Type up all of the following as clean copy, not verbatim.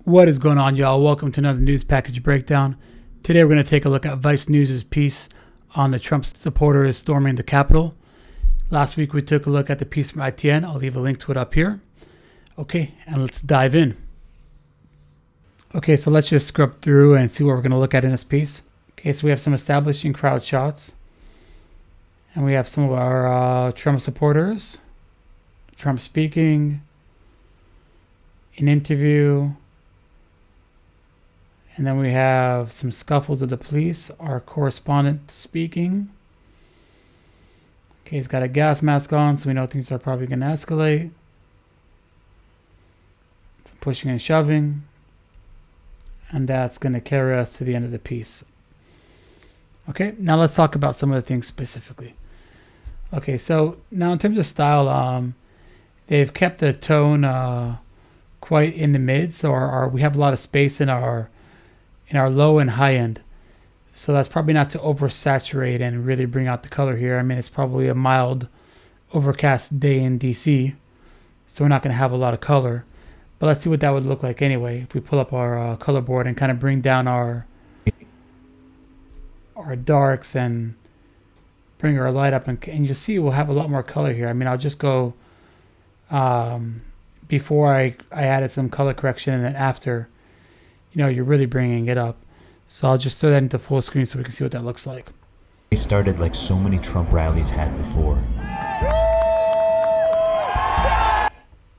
What is going on, y'all? Welcome to another news package breakdown. Today we're going to take a look at Vice News' piece on the Trump supporters storming the Capitol. Last week we took a look at the piece from ITN. I'll leave a link to it up here. Okay, and let's dive in. Okay, so let's just scrub through and see what we're going to look at in this piece. Okay, so we have some establishing crowd shots. And we have some of our Trump supporters. Trump speaking. An interview. And then we have some scuffles of the police. Our correspondent speaking. Okay, he's got a gas mask on, so we know things are probably going to escalate. Some pushing and shoving. And that's going to carry us to the end of the piece. Okay, now let's talk about some of the things specifically. Okay, so now in terms of style, they've kept the tone quite in the mid. So we have a lot of space in our low and high end. So that's probably not to oversaturate and really bring out the color here. I mean, it's probably a mild overcast day in DC. So we're not going to have a lot of color. But let's see what that would look like anyway. If we pull up our color board and kind of bring down our darks and bring our light up. And you'll see we'll have a lot more color here. I mean, I'll just go before I added some color correction, and then after, you're really bringing it up. So I'll just throw that into full screen so we can see what that looks like. They started like so many Trump rallies had before.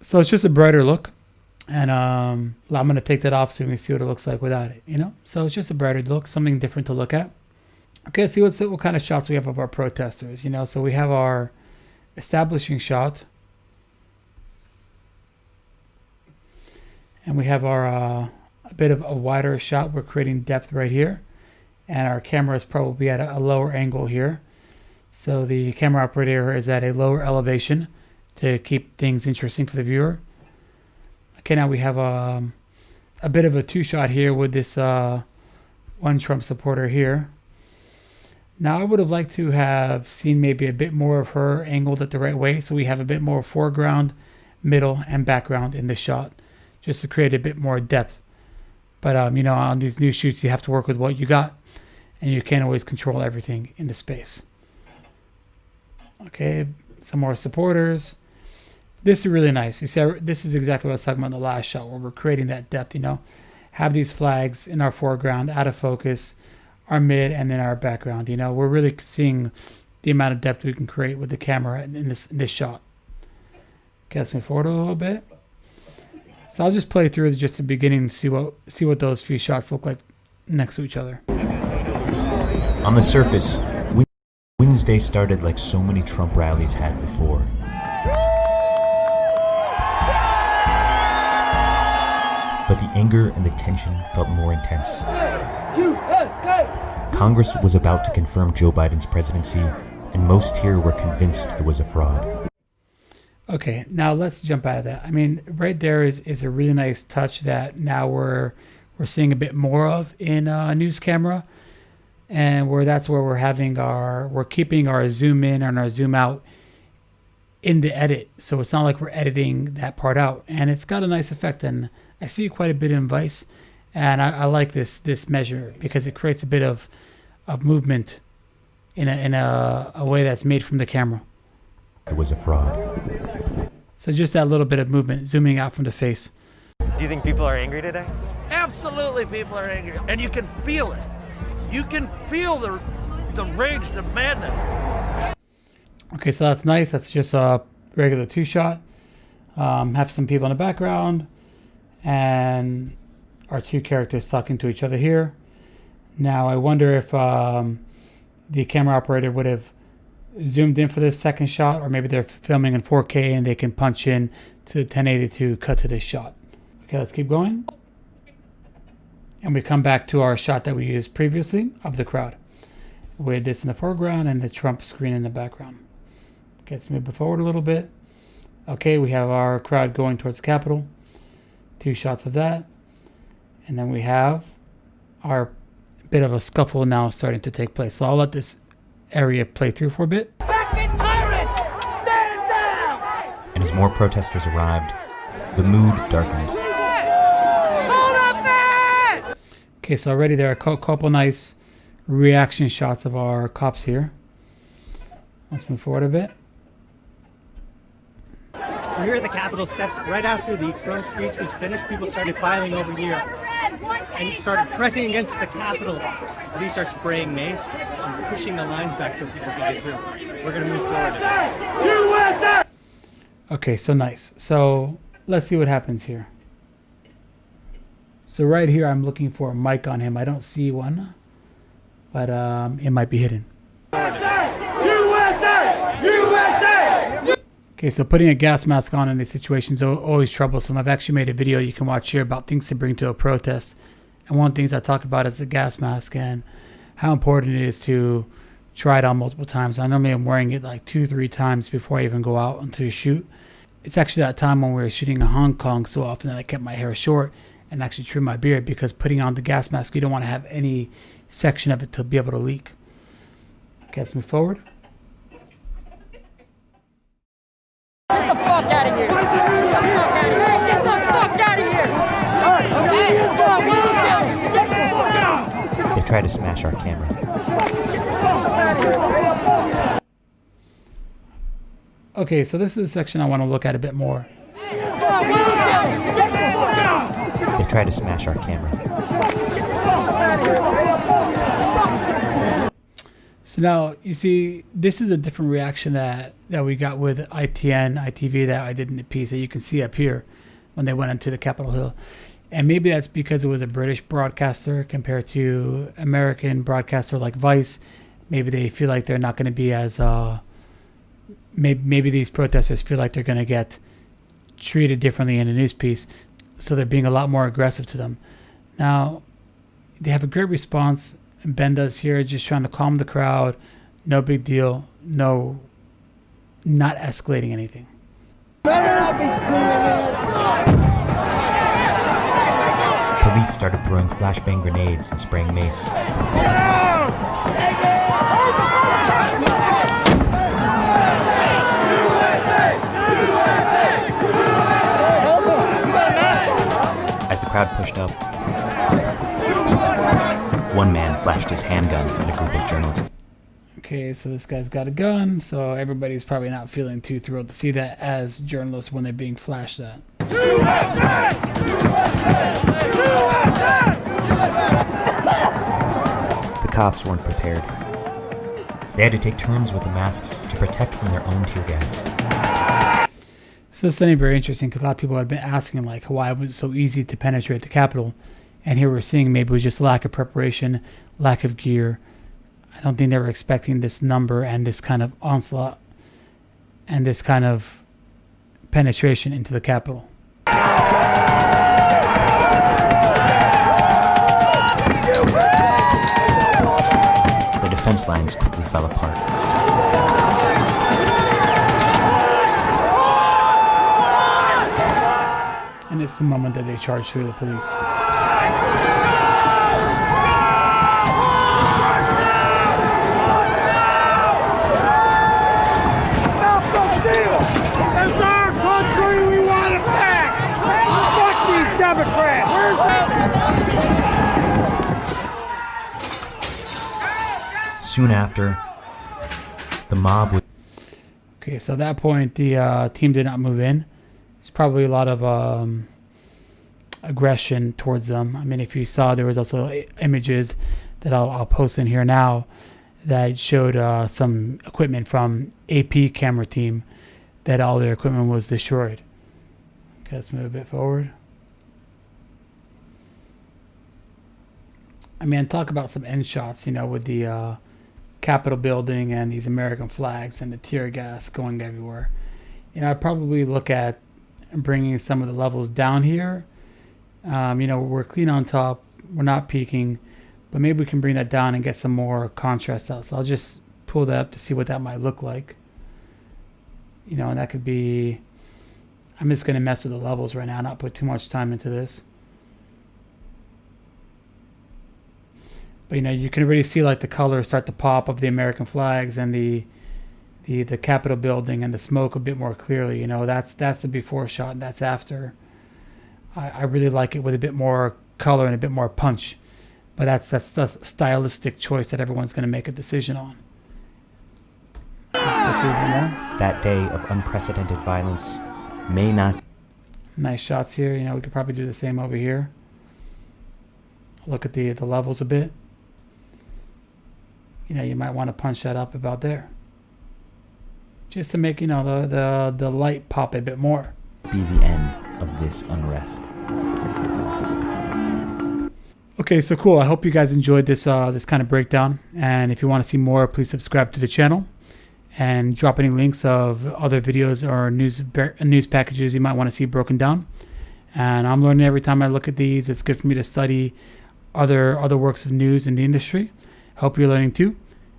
So it's just a brighter look. And I'm going to take that off so we can see what it looks like without it, So it's just a brighter look, something different to look at. Okay, let's see what kind of shots we have of our protesters, So we have our establishing shot. And we have our a bit of a wider shot. We're creating depth right here. And our camera is probably at a lower angle here. So the camera operator is at a lower elevation to keep things interesting for the viewer. Okay, now we have a bit of a two-shot here with this one Trump supporter here. Now I would have liked to have seen maybe a bit more of her angled at the right way. So we have a bit more foreground, middle, and background in this shot, just to create a bit more depth. But, on these new shoots, you have to work with what you got, and you can't always control everything in the space. Okay, some more supporters. This is really nice. You see, this is exactly what I was talking about in the last shot, where we're creating that depth, Have these flags in our foreground, out of focus, our mid, and then our background, We're really seeing the amount of depth we can create with the camera in this shot. Okay, let's move forward a little bit. So I'll just play through just the beginning and see what those few shots look like next to each other. On the surface, Wednesday started like so many Trump rallies had before. But the anger and the tension felt more intense. Congress was about to confirm Joe Biden's presidency, and most here were convinced it was a fraud. Okay, now let's jump out of that. I mean, right there is a really nice touch that now we're seeing a bit more of in a news camera, and that's where we're keeping our zoom in and our zoom out in the edit. So it's not like we're editing that part out, and it's got a nice effect. And I see quite a bit in Vice, and I like this measure because it creates a bit of movement in a way that's made from the camera. It was a fraud. So just that little bit of movement, zooming out from the face. Do you think people are angry today? Absolutely, people are angry, and you can feel it. You can feel the rage, the madness. Okay, so that's nice. That's just a regular two-shot. Have some people in the background, and our two characters talking to each other here. Now, I wonder if the camera operator would have zoomed in for this second shot, or maybe they're filming in 4K and they can punch in to 1080 to cut to this shot. Okay, let's keep going. And we come back to our shot that we used previously of the crowd, with this in the foreground and the Trump screen in the background. Okay, let's move it forward a little bit. Okay, we have our crowd going towards the Capitol. Two shots of that. And then we have our bit of a scuffle now starting to take place. So I'll let this area play through for a bit. Fucking tyrants! Stand down! And as more protesters arrived, the mood darkened. Hold Okay, so already there are a couple nice reaction shots of our cops here. Let's move forward a bit. We're here at the Capitol steps right after the Trump speech was finished. People started filing over here and started pressing against the Capitol. Police are spraying mace and pushing the lines back so people can get through. We're going to move forward. USA! Okay, so nice. So let's see what happens here. So right here, I'm looking for a mic on him. I don't see one, but it might be hidden. USA! USA! Okay, so putting a gas mask on in these situations is always troublesome. I've actually made a video you can watch here about things to bring to a protest. And one of the things I talk about is the gas mask and how important it is to try it on multiple times. I normally am wearing it like 2-3 times before I even go out into a shoot. It's actually that time when we were shooting in Hong Kong so often that I kept my hair short and actually trim my beard, because putting on the gas mask, you don't want to have any section of it to be able to leak. Okay, let's move forward. Get the fuck out of here! Get the fuck out of here! They try to smash our camera. Okay, so this is a section I want to look at a bit more. They try to smash our camera. So now, you see, this is a different reaction that we got with ITV that I did in the piece that you can see up here when they went into the Capitol Hill. And maybe that's because it was a British broadcaster compared to American broadcaster like Vice. Maybe they feel like they're not going to be as... maybe these protesters feel like they're going to get treated differently in a news piece. So they're being a lot more aggressive to them. Now, they have a great response. And Ben does here, just trying to calm the crowd. No big deal. No, not escalating anything. Police started throwing flashbang grenades and spraying mace. As the crowd pushed up, one man flashed his handgun at a group of journalists. Okay, so this guy's got a gun, so everybody's probably not feeling too thrilled to see that as journalists when they're being flashed at. The cops weren't prepared. They had to take turns with the masks to protect from their own tear gas. So it's something very interesting because a lot of people have been asking like why was it so easy to penetrate the Capitol, and here we're seeing maybe it was just lack of preparation, lack of gear. I don't think they were expecting this number and this kind of onslaught and this kind of penetration into the Capitol. The defense lines quickly fell apart. And it's the moment that they charge through the police. It's our country, we want it back! Fuck these Democrats! Soon after, the mob was... Okay, so at that point, the team did not move in. There's probably a lot of aggression towards them. I mean, if you saw, there was also images that I'll post in here now that showed some equipment from AP camera team that all their equipment was destroyed. Okay, let's move a bit forward. I mean, talk about some end shots, you know, with the Capitol building and these American flags and the tear gas going everywhere. You know, I'd probably look at bringing some of the levels down here. You know, we're clean on top, we're not peaking, but maybe we can bring that down and get some more contrast out. So I'll just pull that up to see what that might look like. You know, and that could be, I'm just going to mess with the levels right now, not put too much time into this. But, you know, you can already see like the colors start to pop of the American flags and the Capitol building and the smoke a bit more clearly. You know, that's the before shot and that's after. I really like it with a bit more color and a bit more punch. But that's the stylistic choice that everyone's going to make a decision on. Let's go through one more. That day of unprecedented violence may not. Nice shots here. You know, we could probably do the same over here. Look at the levels a bit. You know, you might want to punch that up about there, just to make, you know, the light pop a bit more. Be the end of this unrest. Okay, so cool. I hope you guys enjoyed this this kind of breakdown. And if you want to see more, please subscribe to the channel and drop any links of other videos or news packages you might want to see broken down. And I'm learning every time I look at these. It's good for me to study other works of news in the industry. Hope you're learning too.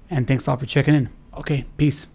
And thanks a lot for checking in. Okay, peace.